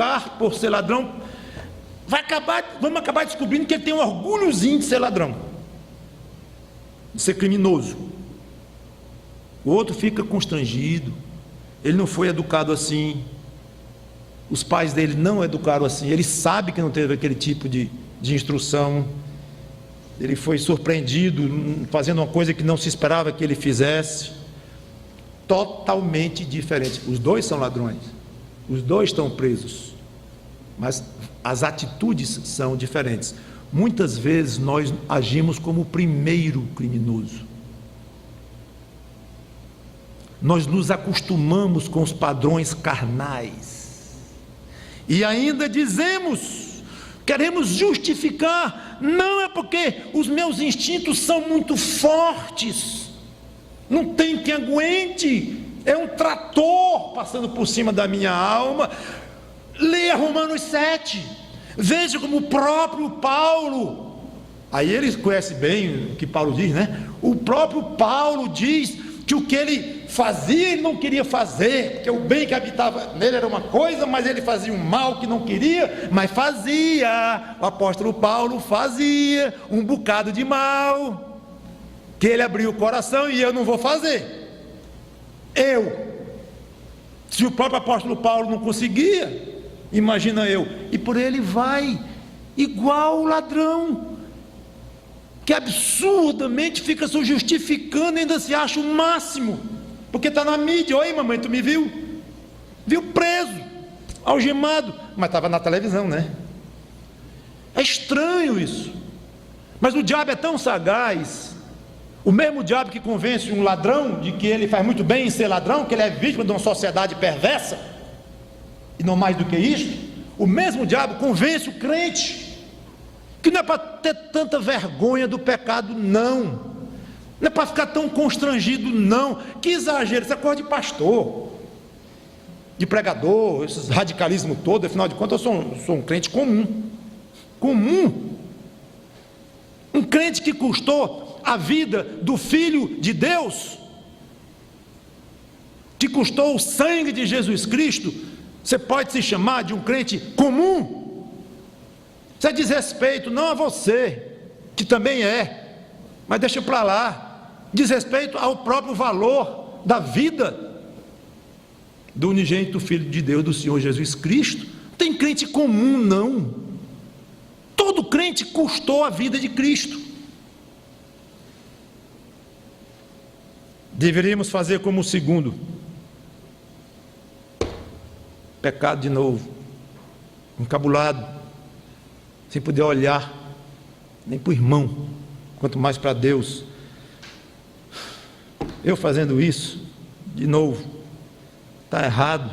justificar por ser ladrão, vamos acabar descobrindo que ele tem um orgulhozinho de ser ladrão, de ser criminoso. O outro fica constrangido, ele não foi educado assim, os pais dele não educaram assim, ele sabe que não teve aquele tipo de instrução, ele foi surpreendido fazendo uma coisa que não se esperava que ele fizesse, totalmente diferente. Os dois são ladrões, os dois estão presos, mas as atitudes são diferentes. Muitas vezes nós agimos como o primeiro criminoso, nós nos acostumamos com os padrões carnais, e ainda dizemos, queremos justificar, não é porque os meus instintos são muito fortes, não tem quem aguente, é um trator passando por cima da minha alma. Leia Romanos 7, veja como o próprio Paulo, aí ele conhece bem o que Paulo diz, né? O próprio Paulo diz que o que ele fazia, ele não queria fazer, porque o bem que habitava nele era uma coisa, mas ele fazia um mal que não queria, mas fazia. O apóstolo Paulo fazia um bocado de mal, que ele abriu o coração, e eu não vou fazer. Se o próprio apóstolo Paulo não conseguia, imagina eu. E por ele vai, igual o ladrão, que absurdamente fica se justificando, ainda se acha o máximo, porque está na mídia. Oi mamãe, tu me viu? Viu preso, algemado, mas estava na televisão, né? É estranho isso, mas o diabo é tão sagaz, o mesmo diabo que convence um ladrão de que ele faz muito bem em ser ladrão, que ele é vítima de uma sociedade perversa, e não mais do que isso, o mesmo diabo convence o crente que não é para ter tanta vergonha do pecado, não é para ficar tão constrangido, não. Que exagero, isso é coisa de pastor, de pregador, esse radicalismo todo. Afinal de contas eu sou um crente comum, um crente que custou a vida do Filho de Deus, que custou o sangue de Jesus Cristo. Você pode se chamar de um crente comum? Isso é desrespeito, não a você, que também é, mas deixa para lá, desrespeito ao próprio valor da vida do unigênito Filho de Deus, do Senhor Jesus Cristo. Não tem crente comum, não. Todo crente custou a vida de Cristo. Deveríamos fazer como o segundo. Pecado de novo, encabulado, sem poder olhar nem para o irmão, quanto mais para Deus. Eu fazendo isso de novo, está errado.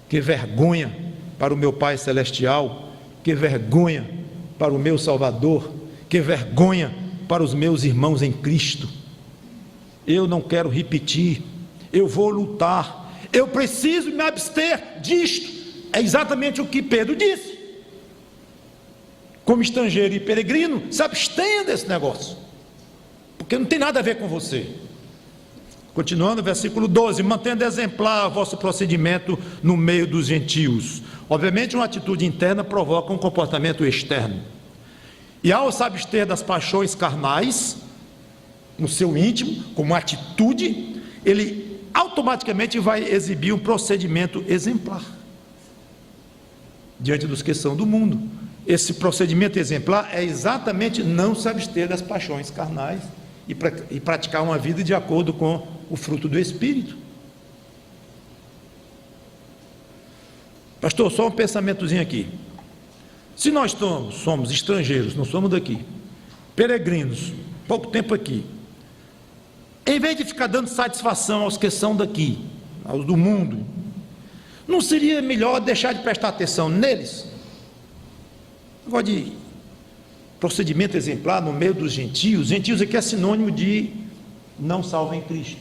Que vergonha para o meu Pai Celestial, que vergonha para o meu Salvador, que vergonha para os meus irmãos em Cristo. Eu não quero repetir, eu vou lutar, eu preciso me abster disto. É exatamente o que Pedro disse. Como estrangeiro e peregrino, se abstenha desse negócio, porque não tem nada a ver com você. Continuando, versículo 12: mantendo exemplar o vosso procedimento no meio dos gentios. Obviamente uma atitude interna provoca um comportamento externo, e ao se abster das paixões carnais no seu íntimo, como atitude, ele automaticamente vai exibir um procedimento exemplar diante dos que são do mundo. Esse procedimento exemplar é exatamente não se abster das paixões carnais e praticar uma vida de acordo com o fruto do Espírito. Pastor, só um pensamentozinho aqui. Se nós somos estrangeiros, não somos daqui, peregrinos, pouco tempo aqui, em vez de ficar dando satisfação aos que são daqui, aos do mundo, não seria melhor deixar de prestar atenção neles? Agora, de procedimento exemplar no meio dos gentios. Gentios aqui é sinônimo de não salvo em Cristo.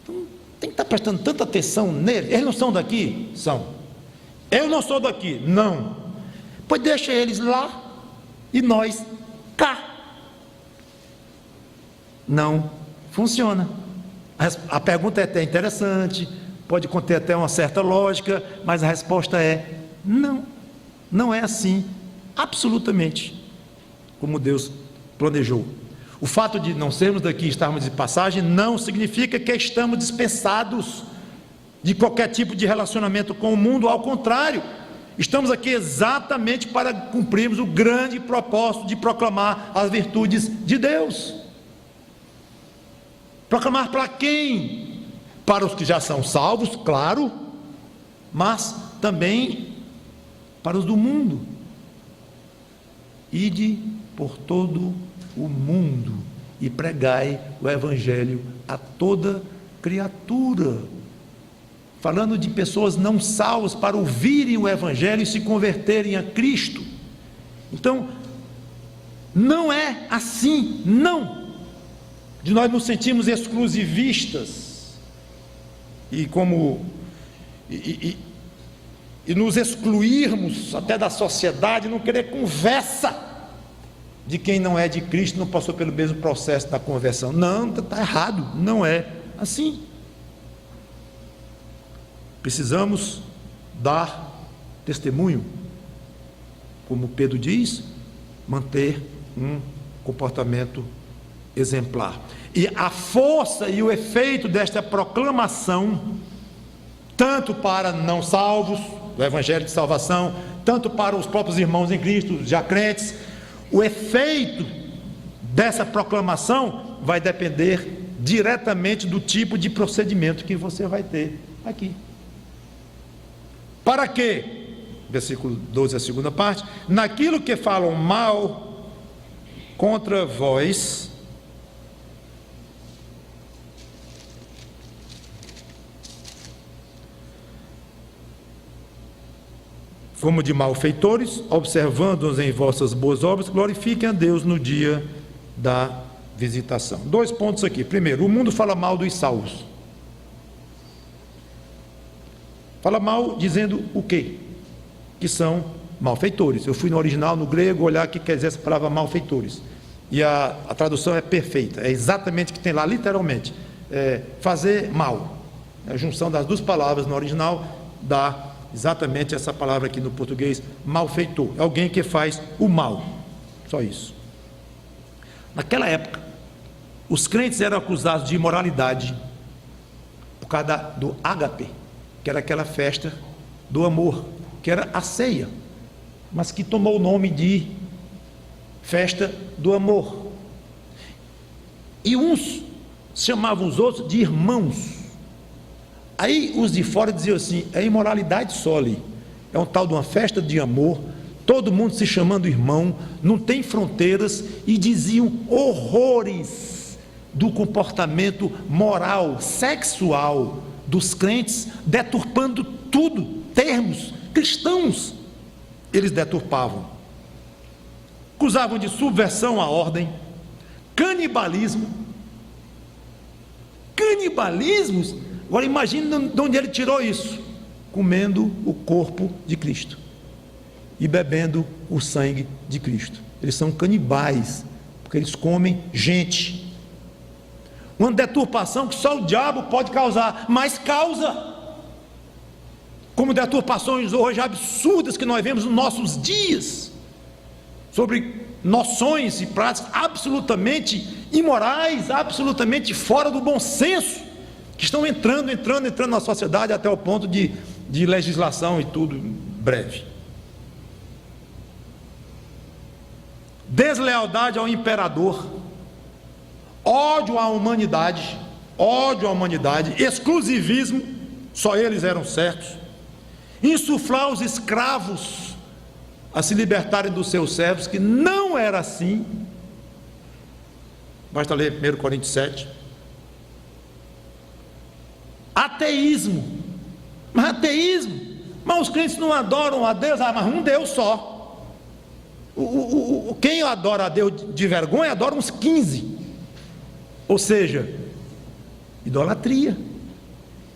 Então tem que estar prestando tanta atenção neles. Eles não são daqui? São. Eu não sou daqui? Não. Pois deixa eles lá e nós cá. Não funciona. A pergunta é até interessante, pode conter até uma certa lógica, mas a resposta é Não, não é assim, absolutamente, como Deus planejou. O fato de não sermos daqui e estarmos de passagem não significa que estamos dispensados de qualquer tipo de relacionamento com o mundo, ao contrário, estamos aqui exatamente para cumprirmos o grande propósito de proclamar as virtudes de Deus. Proclamar para quem? Para os que já são salvos, claro, mas também para os do mundo. Ide por todo o mundo e pregai o Evangelho a toda criatura. Falando de pessoas não salvas para ouvirem o Evangelho e se converterem a Cristo. Então, não é assim, não, de nós nos sentirmos exclusivistas e nos excluirmos até da sociedade, não querer conversa de quem não é de Cristo, não passou pelo mesmo processo da conversão. Não, está errado, não é assim. Precisamos dar testemunho, como Pedro diz, manter um comportamento exemplar. E a força e o efeito desta proclamação, tanto para não salvos, do Evangelho de salvação, tanto para os próprios irmãos em Cristo, já crentes, o efeito dessa proclamação vai depender diretamente do tipo de procedimento que você vai ter aqui. Para quê? Versículo 12, a segunda parte: naquilo que falam mal contra vós, como de malfeitores, observando-os em vossas boas obras, glorifiquem a Deus no dia da visitação. 2 pontos aqui. Primeiro, o mundo fala mal dos salvos. Fala mal dizendo o quê? Que são malfeitores. Eu fui no original, no grego, olhar o que quer dizer essa palavra malfeitores. E a tradução é perfeita. É exatamente o que tem lá, literalmente. Fazer mal. A junção das duas palavras no original dá exatamente essa palavra aqui no português, malfeitor. É alguém que faz o mal. Só isso. Naquela época, os crentes eram acusados de imoralidade por causa do ágape, que era aquela festa do amor, que era a ceia, mas que tomou o nome de festa do amor. E uns chamavam os outros de irmãos. Aí os de fora diziam assim: é imoralidade só ali, é um tal de uma festa de amor, todo mundo se chamando irmão, não tem fronteiras, e diziam horrores do comportamento moral, sexual dos crentes, deturpando tudo, termos cristãos, eles deturpavam, acusavam de subversão à ordem, canibalismos. Agora imagine de onde ele tirou isso: comendo o corpo de Cristo e bebendo o sangue de Cristo. Eles são canibais, porque eles comem gente. Uma deturpação que só o diabo pode causar, mas causa, como deturpações hoje absurdas que nós vemos nos nossos dias, sobre noções e práticas absolutamente imorais, absolutamente fora do bom senso, que estão entrando na sociedade até o ponto de legislação e tudo breve. Deslealdade ao imperador, ódio à humanidade, exclusivismo, só eles eram certos, insuflar os escravos a se libertarem dos seus servos, que não era assim. Basta ler 1 Coríntios 7. Ateísmo, mas os crentes não adoram a Deus, mas um Deus só. Quem adora a Deus de vergonha, adora uns 15, ou seja, idolatria.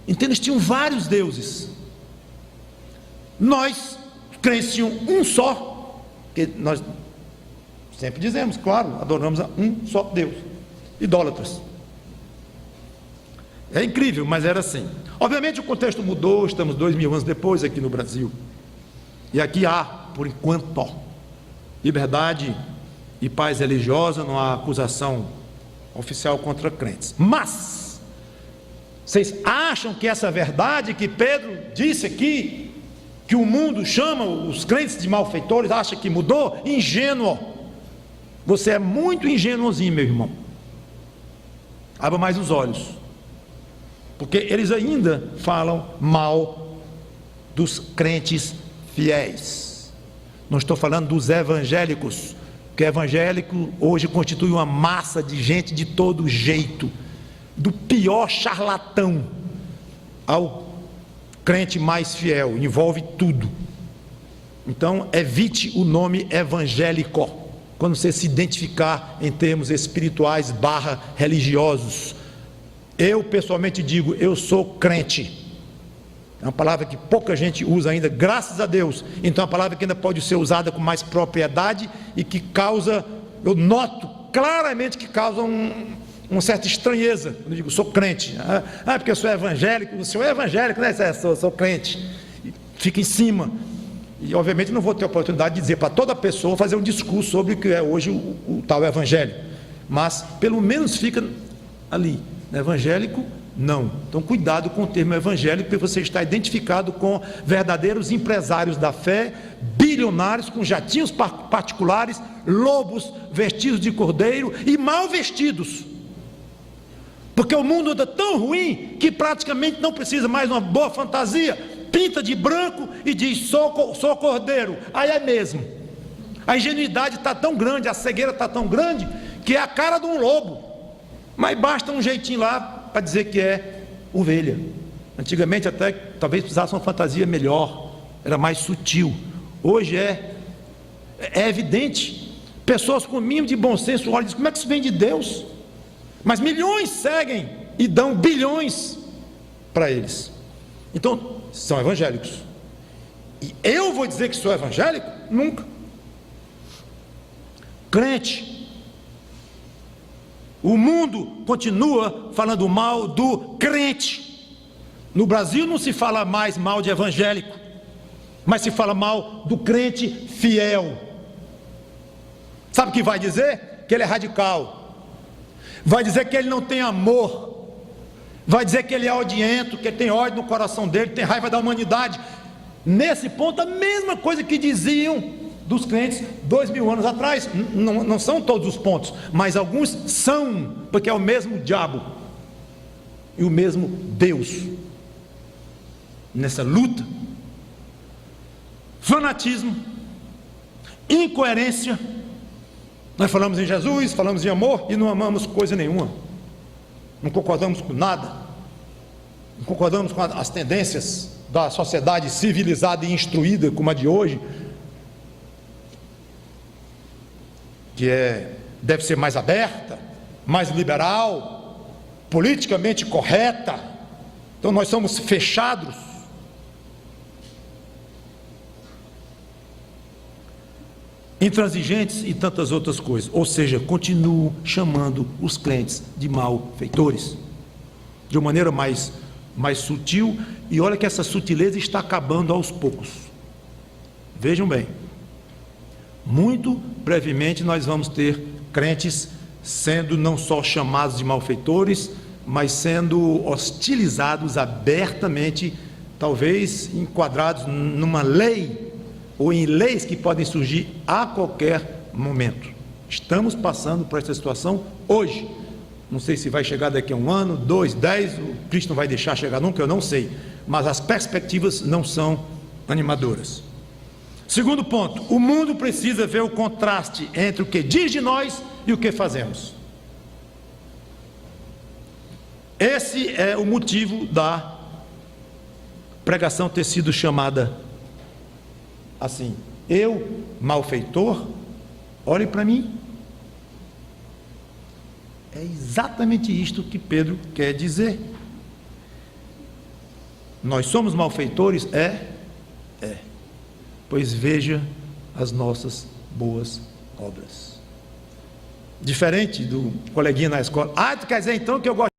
Então eles tinham vários deuses. Nós, crentes, tínhamos um só, que nós sempre dizemos, claro, adoramos a um só Deus. Idólatras. É incrível, mas era assim. Obviamente o contexto mudou, estamos 2000 anos depois aqui no Brasil. E aqui há, por enquanto, liberdade e paz religiosa, não há acusação oficial contra crentes. Mas, vocês acham que essa verdade que Pedro disse aqui, que o mundo chama os crentes de malfeitores, acha que mudou? Ingênuo. Você é muito ingênuozinho, meu irmão. Abra mais os olhos, porque eles ainda falam mal dos crentes fiéis. Não estou falando dos evangélicos, porque evangélico hoje constitui uma massa de gente de todo jeito, do pior charlatão ao crente mais fiel, envolve tudo. Então evite o nome evangélico quando você se identificar em termos espirituais / religiosos. Eu pessoalmente digo, eu sou crente. É uma palavra que pouca gente usa ainda, graças a Deus. Então é uma palavra que ainda pode ser usada com mais propriedade e que causa, eu noto claramente que causa uma certa estranheza. Quando eu digo, sou crente. Porque eu sou evangélico. O senhor é evangélico, né? Sou crente. E fica em cima. E obviamente não vou ter a oportunidade de dizer para toda pessoa, fazer um discurso sobre o que é hoje o tal evangelho. Mas pelo menos fica ali. Evangélico, não. Então cuidado com o termo evangélico, porque você está identificado com verdadeiros empresários da fé, bilionários com jatinhos particulares, lobos vestidos de cordeiro e mal vestidos. Porque o mundo anda tão ruim que praticamente não precisa mais uma boa fantasia. Pinta de branco e diz, sou cordeiro. Aí é mesmo. A ingenuidade está tão grande, a cegueira está tão grande, que é a cara de um lobo. Mas basta um jeitinho lá para dizer que é ovelha. Antigamente até talvez precisasse uma fantasia melhor, era mais sutil. Hoje é evidente. Pessoas com o mínimo de bom senso olham e dizem, como é que isso vem de Deus? Mas milhões seguem e dão bilhões para eles. Então, são evangélicos. E eu vou dizer que sou evangélico? Nunca. Crente. O mundo continua falando mal do crente. No Brasil não se fala mais mal de evangélico, mas se fala mal do crente fiel. Sabe o que vai dizer? Que ele é radical. Vai dizer que ele não tem amor. Vai dizer que ele é odiento, que ele tem ódio no coração dele, tem raiva da humanidade. Nesse ponto, a mesma coisa que diziam dos crentes 2000 anos atrás. Não são todos os pontos, mas alguns são, porque é o mesmo diabo e o mesmo Deus. Nessa luta, fanatismo, incoerência. Nós falamos em Jesus, falamos em amor e não amamos coisa nenhuma. Não concordamos com nada, não concordamos com as tendências da sociedade civilizada e instruída como a de hoje, que deve ser mais aberta, mais liberal, politicamente correta. Então nós somos fechados. Intransigentes e tantas outras coisas. Ou seja, continuo chamando os crentes de malfeitores, de uma maneira mais sutil. E olha que essa sutileza está acabando aos poucos. Vejam bem, muito brevemente nós vamos ter crentes sendo não só chamados de malfeitores, mas sendo hostilizados abertamente, talvez enquadrados numa lei, ou em leis que podem surgir a qualquer momento. Estamos passando por essa situação hoje. Não sei se vai chegar daqui a 1 ano, 2, 10, o Cristo não vai deixar chegar nunca, eu não sei. Mas as perspectivas não são animadoras. Segundo ponto, o mundo precisa ver o contraste entre o que diz de nós e o que fazemos. Esse é o motivo da pregação ter sido chamada assim: eu, malfeitor, olhe para mim. É exatamente isto que Pedro quer dizer. Nós somos malfeitores? É. Pois veja as nossas boas obras. Diferente do coleguinha na escola. Tu quer dizer então que eu gosto